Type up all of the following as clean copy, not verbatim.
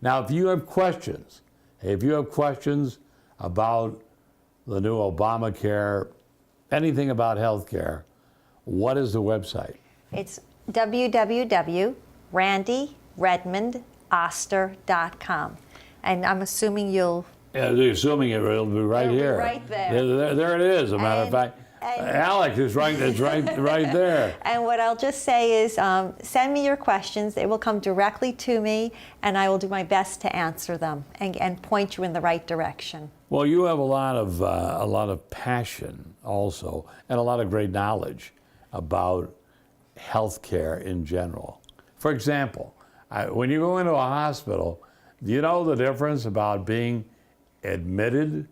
Now, if you have questions about the new Obamacare, anything about health care, what is the website? It's www.randyredmondoster.com. And I'm assuming you'll... Yeah, assuming it'll be right It'll be here. right there. There it is, as a matter of fact. Alex is right, it's right there. And what I'll just say is send me your questions. They will come directly to me, and I will do my best to answer them and point you in the right direction. Well, you have a lot of passion also, and a lot of great knowledge about healthcare in general. For example, when you go into a hospital, do you know the difference about being admitted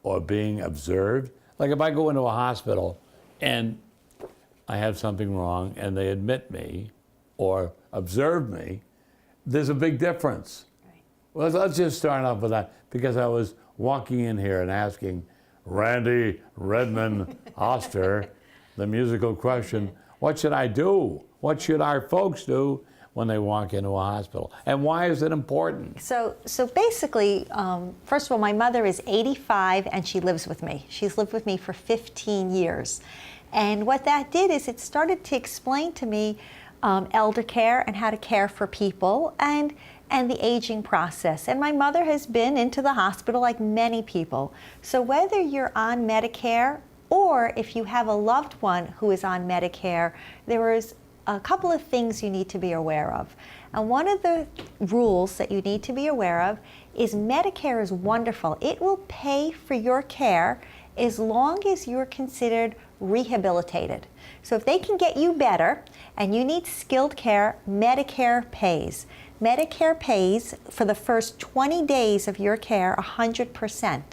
or being observed? Like if I go into a hospital and I have something wrong and they admit me or observe me, there's a big difference. Right. Well, let's just start off with that, because I was walking in here and asking Randi, Redmond, Oster, the musical question, what should I do? What should our folks do when they walk into a hospital? And why is it important? So basically, first of all, my mother is 85 and she lives with me. She's lived with me for 15 years. And what that did is it started to explain to me elder care and how to care for people and the aging process. And my mother has been into the hospital like many people. So whether you're on Medicare or if you have a loved one who is on Medicare, there is a couple of things you need to be aware of. And one of the rules that you need to be aware of is Medicare is wonderful. It will pay for your care as long as you're considered rehabilitated. So if they can get you better and you need skilled care, Medicare pays. Medicare pays for the first 20 days of your care 100%.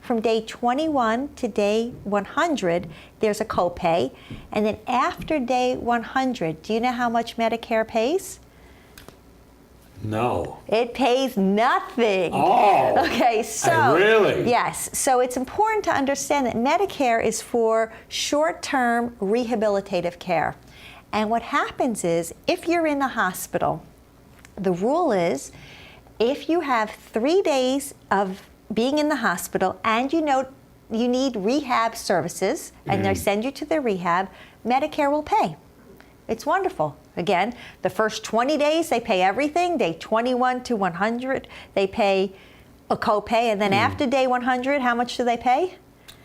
From day 21 to day 100, there's a copay. And then after day 100, do you know how much Medicare pays? No. It pays nothing. Oh. Okay, so. Really? Yes. So it's important to understand that Medicare is for short-term rehabilitative care. And what happens is, if you're in the hospital, the rule is, if you have 3 days of being in the hospital and you know you need rehab services and they send you to the rehab, Medicare will pay. It's wonderful. Again, the first 20 days they pay everything. Day 21 to 100 they pay a copay, and then after day 100, how much do they pay?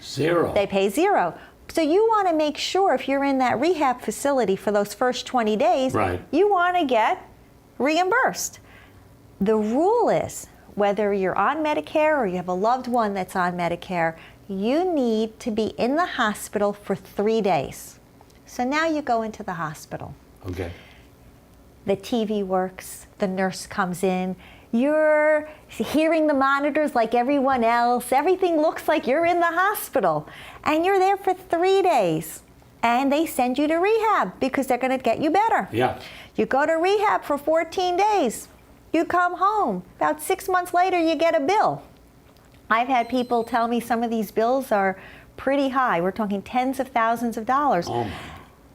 Zero. They pay zero. So you want to make sure if you're in that rehab facility for those first 20 days, you want to get reimbursed. The rule is, whether you're on Medicare or you have a loved one that's on Medicare, you need to be in the hospital for 3 days. So now you go into the hospital. Okay. The TV works, the nurse comes in, you're hearing the monitors like everyone else, everything looks like you're in the hospital, and you're there for 3 days. And they send you to rehab because they're going to get you better. Yeah. You go to rehab for 14 days. You come home. About 6 months later, you get a bill. I've had people tell me some of these bills are pretty high. We're talking tens of thousands of dollars. Oh my.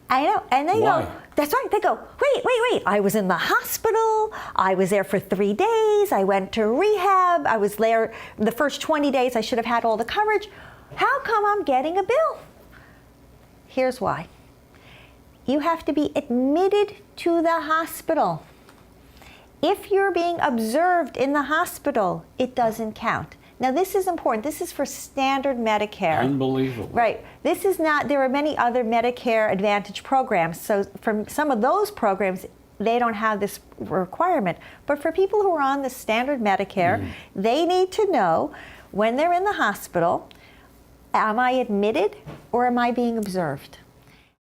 I know. And they Why? go, that's right. They go, wait. I was in the hospital. I was there for 3 days. I went to rehab. I was there the first 20 days. I should have had all the coverage. How come I'm getting a bill? Here's why. You have to be admitted to the hospital. If you're being observed in the hospital, it doesn't count. Now this is important. This is for standard Medicare. Unbelievable. Right. This is not, there are many other Medicare Advantage programs. So for some of those programs, they don't have this requirement. But for people who are on the standard Medicare, they need to know when they're in the hospital, am I admitted or am I being observed?